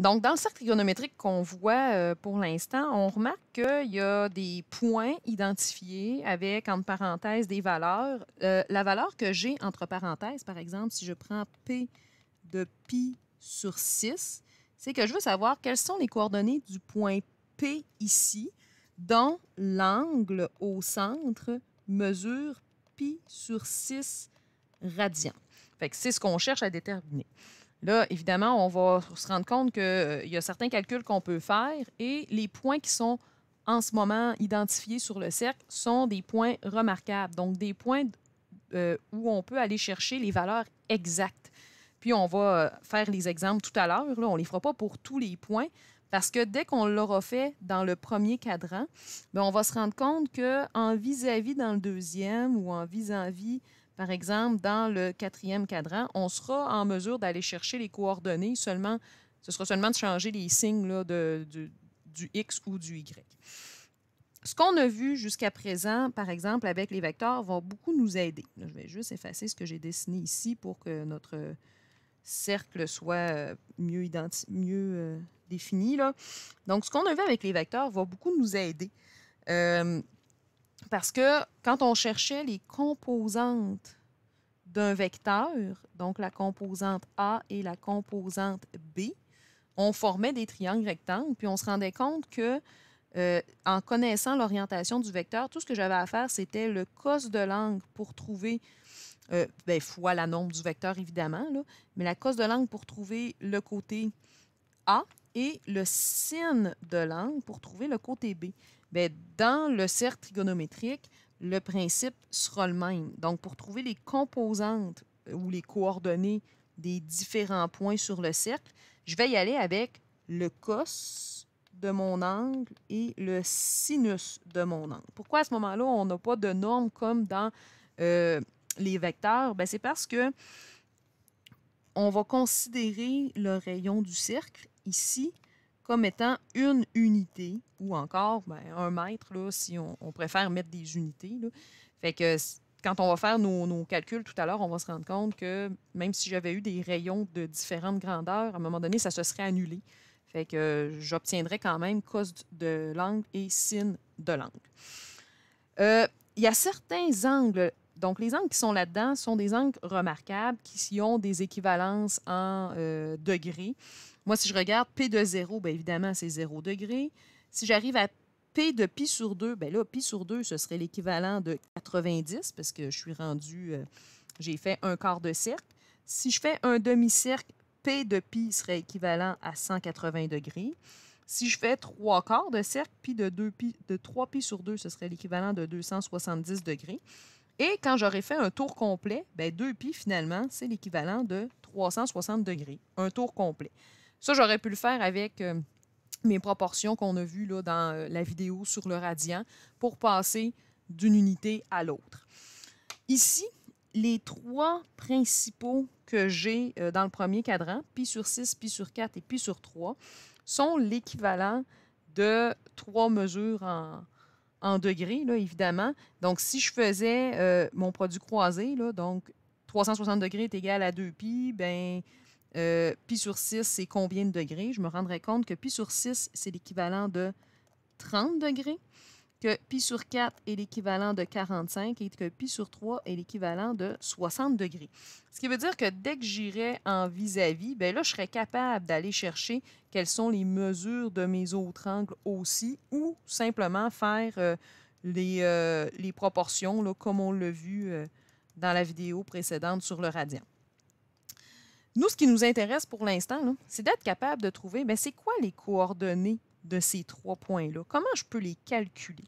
Donc, dans le cercle trigonométrique qu'on voit pour l'instant, on remarque qu'il y a des points identifiés avec, entre parenthèses, des valeurs. La valeur que j'ai entre parenthèses, par exemple, si je prends P de pi sur 6, c'est que je veux savoir quelles sont les coordonnées du point P ici, dont l'angle au centre mesure pi sur 6 radians. Fait que c'est ce qu'on cherche à déterminer. Là, évidemment, on va se rendre compte qu'il y a certains calculs qu'on peut faire et les points qui sont en ce moment identifiés sur le cercle sont des points remarquables, donc des points où on peut aller chercher les valeurs exactes. Puis on va faire les exemples tout à l'heure. On ne les fera pas pour tous les points parce que dès qu'on l'aura fait dans le premier cadran, bien, on va se rendre compte qu'en vis-à-vis dans le deuxième ou en vis-à-vis par exemple, dans le quatrième cadran, on sera en mesure d'aller chercher les coordonnées seulement. Ce sera seulement de changer les signes là, du X ou du Y. Ce qu'on a vu jusqu'à présent, par exemple, avec les vecteurs, va beaucoup nous aider. Là, je vais juste effacer ce que j'ai dessiné ici pour que notre cercle soit mieux défini. Là. Donc, ce qu'on a vu avec les vecteurs va beaucoup nous aider. Parce que quand on cherchait les composantes d'un vecteur, donc la composante A et la composante B, on formait des triangles rectangles, puis on se rendait compte que, en connaissant l'orientation du vecteur, tout ce que j'avais à faire, c'était le cos de l'angle pour trouver, fois la norme du vecteur, évidemment, là, mais la cos de l'angle pour trouver le côté A et le sin de l'angle pour trouver le côté B. Bien, dans le cercle trigonométrique, le principe sera le même. Donc, pour trouver les composantes ou les coordonnées des différents points sur le cercle, je vais y aller avec le cos de mon angle et le sinus de mon angle. Pourquoi à ce moment-là, on n'a pas de norme comme dans les vecteurs? Bien, c'est parce que on va considérer le rayon du cercle ici comme étant une unité, ou encore un mètre, là, si on préfère mettre des unités. Là. Fait que quand on va faire nos calculs tout à l'heure, on va se rendre compte que même si j'avais eu des rayons de différentes grandeurs, à un moment donné, ça se serait annulé. Fait que j'obtiendrais quand même cos de l'angle et sin de l'angle. Il y a certains angles. Donc, les angles qui sont là-dedans sont des angles remarquables qui ont des équivalences en degrés. Moi, si je regarde P de 0, bien évidemment, c'est 0 degré. Si j'arrive à P de pi sur 2, bien là, pi sur 2, ce serait l'équivalent de 90 parce que je suis rendu, j'ai fait un quart de cercle. Si je fais un demi-cercle, P de pi serait équivalent à 180 degrés. Si je fais 3 quarts de cercle, pi de 3 pi sur 2, ce serait l'équivalent de 270 degrés. Et quand j'aurais fait un tour complet, bien 2 pi, finalement, c'est l'équivalent de 360 degrés, un tour complet. Ça, j'aurais pu le faire avec mes proportions qu'on a vues là, dans la vidéo sur le radian pour passer d'une unité à l'autre. Ici, les trois principaux que j'ai dans le premier cadran, pi sur 6, pi sur 4 et pi sur 3, sont l'équivalent de 3 mesures en degrés, là, évidemment. Donc, si je faisais mon produit croisé, là, donc 360 degrés est égal à 2 pi, bien, pi sur 6, c'est combien de degrés? Je me rendrais compte que pi sur 6, c'est l'équivalent de 30 degrés, que pi sur 4 est l'équivalent de 45 et que pi sur 3 est l'équivalent de 60 degrés. Ce qui veut dire que dès que j'irais en vis-à-vis, bien là, je serais capable d'aller chercher quelles sont les mesures de mes autres angles aussi ou simplement faire les proportions là, comme on l'a vu dans la vidéo précédente sur le radian. Nous, ce qui nous intéresse pour l'instant, c'est d'être capable de trouver, bien, c'est quoi les coordonnées de ces trois points-là? Comment je peux les calculer?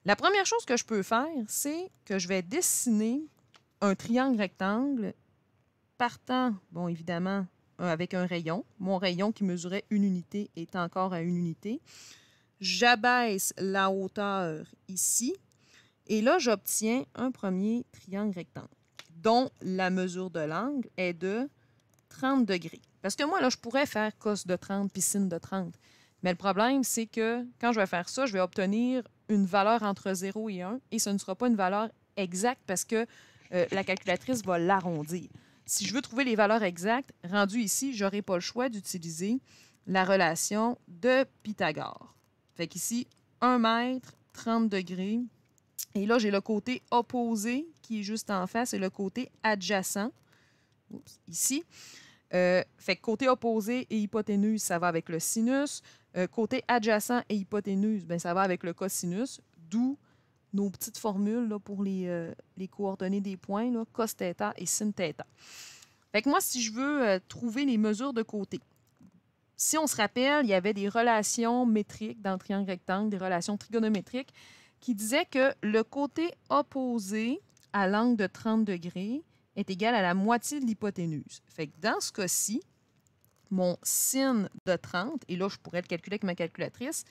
La première chose que je peux faire, c'est que je vais dessiner un triangle rectangle partant, bon, évidemment, avec un rayon. Mon rayon qui mesurait une unité est encore à une unité. J'abaisse la hauteur ici. Et là, j'obtiens un premier triangle rectangle dont la mesure de l'angle est de 30 degrés. Parce que moi, là, je pourrais faire cos de 30 puis sin de 30. Mais le problème, c'est que quand je vais faire ça, je vais obtenir une valeur entre 0 et 1 et ce ne sera pas une valeur exacte parce que la calculatrice va l'arrondir. Si je veux trouver les valeurs exactes, rendu ici, je n'aurai pas le choix d'utiliser la relation de Pythagore. Fait qu'ici, 1 mètre, 30 degrés. Et là, j'ai le côté opposé qui est juste en face et le côté adjacent. Oups, ici. Fait que côté opposé et hypoténuse, ça va avec le sinus. Côté adjacent et hypoténuse, ben, ça va avec le cosinus, d'où nos petites formules là, pour les coordonnées des points, là, cos θ et sin θ. Fait que moi, si je veux trouver les mesures de côté, si on se rappelle, il y avait des relations métriques dans le triangle rectangle, des relations trigonométriques, qui disaient que le côté opposé à l'angle de 30 degrés est égal à la moitié de l'hypoténuse. Fait que dans ce cas-ci, mon sin de 30, et là, je pourrais le calculer avec ma calculatrice,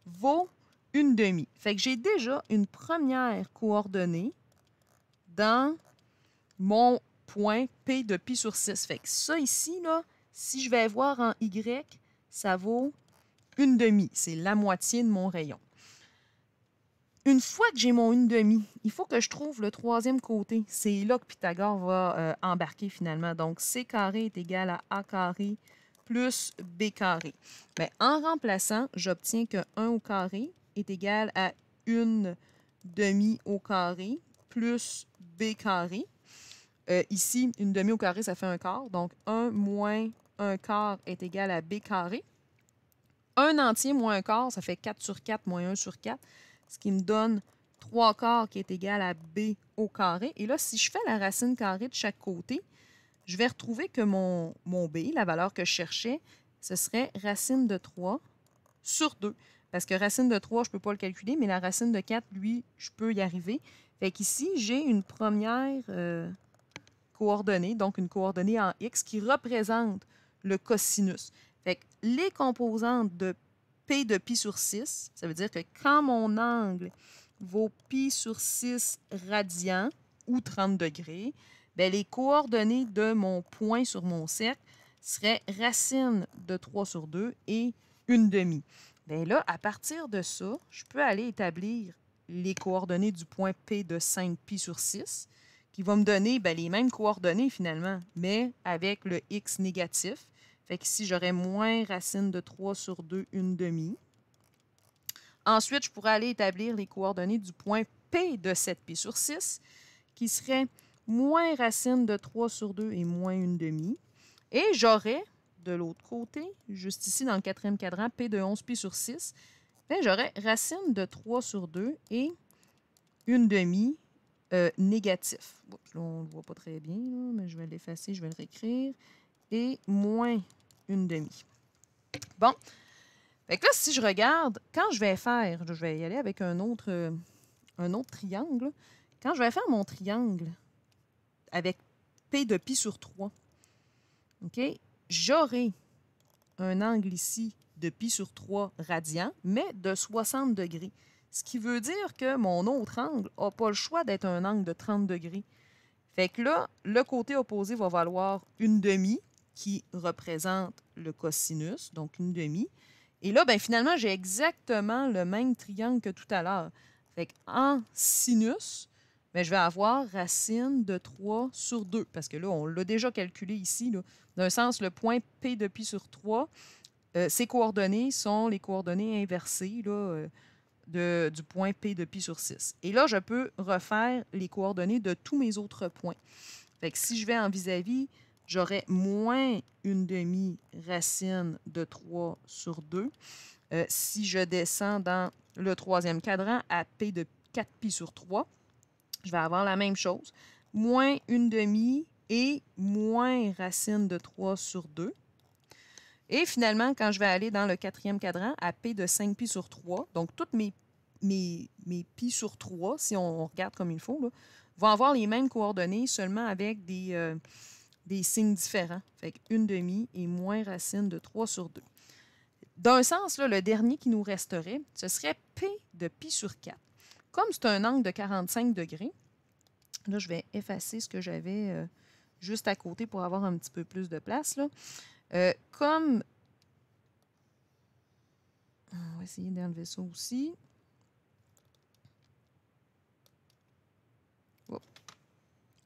vaut 1/2. Fait que j'ai déjà une première coordonnée dans mon point P de pi sur 6. Fait que ça ici, là, si je vais voir en Y, ça vaut 1/2. C'est la moitié de mon rayon. Une fois que j'ai mon 1/2, il faut que je trouve le troisième côté. C'est là que Pythagore va embarquer finalement. Donc, C carré est égal à A carré plus B carré. Bien, en remplaçant, j'obtiens que 1 au carré est égal à 1/2 au carré plus B carré. Ici, 1/2 au carré, ça fait 1/4. Donc, 1 moins 1/4 est égal à B carré. 1 entier moins 1/4, ça fait 4 sur 4 moins 1 sur 4. Ce qui me donne 3/4 qui est égal à B au carré. Et là, si je fais la racine carrée de chaque côté, je vais retrouver que mon B, la valeur que je cherchais, ce serait racine de 3 sur 2. Parce que racine de 3, je ne peux pas le calculer, mais la racine de 4, lui, je peux y arriver. Fait qu'ici, j'ai une première coordonnée, donc une coordonnée en X, qui représente le cosinus. Fait que les composantes de P de pi sur 6, ça veut dire que quand mon angle vaut pi sur 6 radians ou 30 degrés, bien, les coordonnées de mon point sur mon cercle seraient racine de 3 sur 2 et 1/2. Bien là, à partir de ça, je peux aller établir les coordonnées du point P de 5 pi sur 6, qui va me donner bien, les mêmes coordonnées finalement, mais avec le x négatif. Fait qu'ici, j'aurais moins racine de 3 sur 2, 1/2. Ensuite, je pourrais aller établir les coordonnées du point P de 7pi sur 6, qui serait moins racine de 3 sur 2 et moins 1/2. Et j'aurais, de l'autre côté, juste ici dans le quatrième cadran, P de 11pi sur 6, bien, j'aurais racine de 3 sur 2 et 1/2 négatif. Oups, là, on ne le voit pas très bien, là, mais je vais l'effacer, je vais le réécrire. Et moins 1/2. Bon. Fait que là, si je regarde, quand je vais faire, je vais y aller avec un autre triangle. Quand je vais faire mon triangle avec P de pi sur 3, OK, j'aurai un angle ici de pi sur 3 radians, mais de 60 degrés. Ce qui veut dire que mon autre angle n'a pas le choix d'être un angle de 30 degrés. Fait que là, le côté opposé va valoir 1/2, qui représente le cosinus, donc 1/2. Et là, ben, finalement, j'ai exactement le même triangle que tout à l'heure. Fait qu'en sinus, ben, je vais avoir racine de 3 sur 2, parce que là, on l'a déjà calculé ici. D'un sens, le point P de pi sur 3, ses coordonnées sont les coordonnées inversées là, du point P de pi sur 6. Et là, je peux refaire les coordonnées de tous mes autres points. Fait que si je vais en vis-à-vis, j'aurai moins 1/2 racine de 3 sur 2. Si je descends dans le troisième cadran à P de 4pi sur 3, je vais avoir la même chose. Moins 1/2 et moins racine de 3 sur 2. Et finalement, quand je vais aller dans le quatrième cadran à P de 5pi sur 3, donc toutes mes pi sur 3, si on regarde comme il faut, là, vont avoir les mêmes coordonnées, seulement avec des signes différents. Fait que 1/2 et moins racine de 3 sur 2. D'un sens, là, le dernier qui nous resterait, ce serait P de pi sur 4. Comme c'est un angle de 45 degrés, là, je vais effacer ce que j'avais juste à côté pour avoir un petit peu plus de place. Là. Comme... On va essayer d'enlever ça aussi.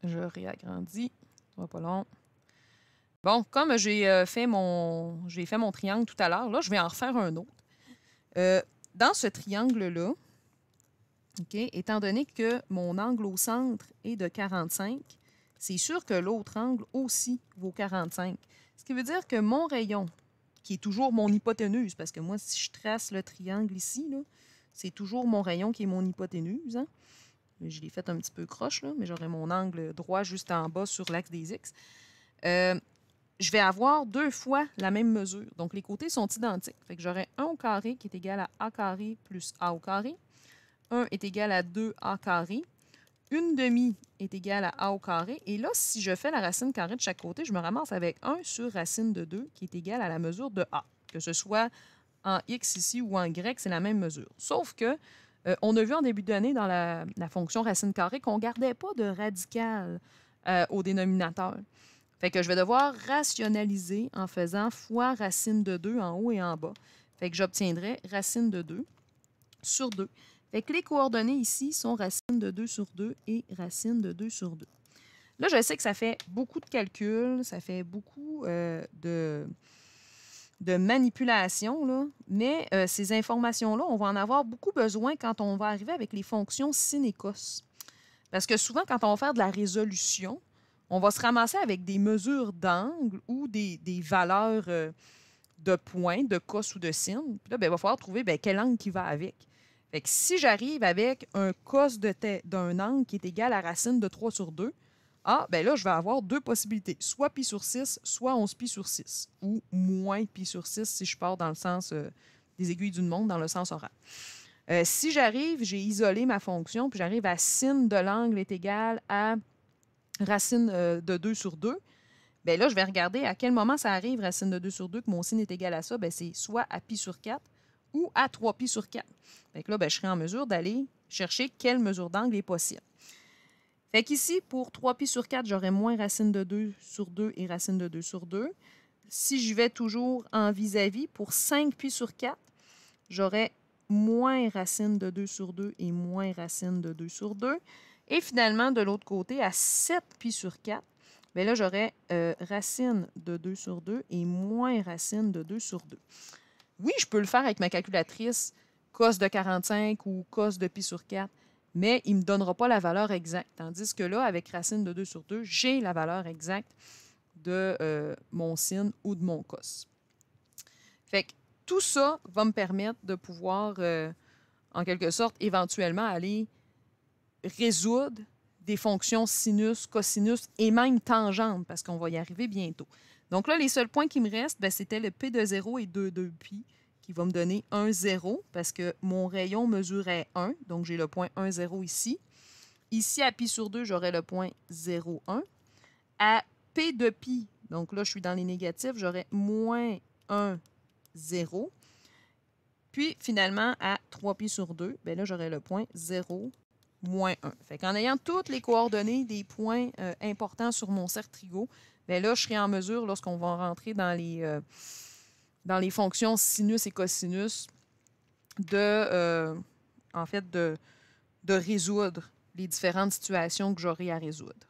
Je réagrandis. Ça va pas long. Bon, comme j'ai fait mon triangle tout à l'heure, là, je vais en refaire un autre. Dans ce triangle-là, OK, étant donné que mon angle au centre est de 45, c'est sûr que l'autre angle aussi vaut 45. Ce qui veut dire que mon rayon, qui est toujours mon hypoténuse, parce que moi, si je trace le triangle ici, c'est toujours mon rayon qui est mon hypoténuse. Hein? Je l'ai fait un petit peu croche, là, mais j'aurai mon angle droit juste en bas sur l'axe des X. Je vais avoir 2 fois la même mesure. Donc, les côtés sont identiques. Fait que j'aurai 1 au carré qui est égal à A carré plus A au carré. 1 est égal à 2A carré. 1/2 est égal à A au carré. Et là, si je fais la racine carrée de chaque côté, je me ramasse avec 1 sur racine de 2 qui est égal à la mesure de A. Que ce soit en X ici ou en Y, c'est la même mesure. Sauf que on a vu en début d'année dans la fonction racine carrée qu'on ne gardait pas de radical au dénominateur. Fait que je vais devoir rationaliser en faisant fois racine de 2 en haut et en bas. Fait que j'obtiendrai racine de 2 sur 2. Fait que les coordonnées ici sont racine de 2 sur 2 et racine de 2 sur 2. Là, je sais que ça fait beaucoup de calculs, ça fait beaucoup de manipulation, là, mais ces informations-là, on va en avoir beaucoup besoin quand on va arriver avec les fonctions sin et cos. Parce que souvent, quand on va faire de la résolution, on va se ramasser avec des mesures d'angle ou des valeurs de points, de cos ou de sin. Puis là, il va falloir trouver quel angle qui va avec. Fait que si j'arrive avec un cos d'un angle qui est égal à racine de 3 sur 2, là, je vais avoir 2 possibilités. Soit pi sur 6, soit 11 pi sur 6. Ou moins pi sur 6 si je pars dans le sens des aiguilles d'une montre, dans le sens horaire. Si j'arrive, j'ai isolé ma fonction, puis j'arrive à sin de l'angle est égal à racine de 2 sur 2, bien là, je vais regarder à quel moment ça arrive, racine de 2 sur 2, que mon sin est égal à ça. Bien, c'est soit à pi sur 4 ou à 3 pi sur 4. Fait que là, je serai en mesure d'aller chercher quelle mesure d'angle est possible. Fait qu'ici, pour 3 pi sur 4, j'aurai moins racine de 2 sur 2 et racine de 2 sur 2. Si j'y vais toujours en vis-à-vis, pour 5 pi sur 4, j'aurai moins racine de 2 sur 2 et moins racine de 2 sur 2. Et finalement, de l'autre côté, à 7 pi sur 4, bien là, j'aurai racine de 2 sur 2 et moins racine de 2 sur 2. Oui, je peux le faire avec ma calculatrice cos de 45 ou cos de pi sur 4, mais il ne me donnera pas la valeur exacte. Tandis que là, avec racine de 2 sur 2, j'ai la valeur exacte de mon sin ou de mon cos. Fait que tout ça va me permettre de pouvoir, en quelque sorte, éventuellement aller résoudre des fonctions sinus, cosinus et même tangente, parce qu'on va y arriver bientôt. Donc là, les seuls points qui me restent, c'était le P de 0 et 2 pi, qui va me donner 1, 0, parce que mon rayon mesurait 1, donc j'ai le point 1, 0 ici. Ici, à pi sur 2, j'aurai le point 0, 1. À P de pi, donc là, je suis dans les négatifs, j'aurai moins 1, 0. Puis, finalement, à 3 pi sur 2, bien là, j'aurai le point 0, moins 1. Fait qu'en ayant toutes les coordonnées des points importants sur mon cercle trigo, bien là, je serai en mesure, lorsqu'on va rentrer dans les fonctions sinus et cosinus, en fait, de résoudre les différentes situations que j'aurai à résoudre.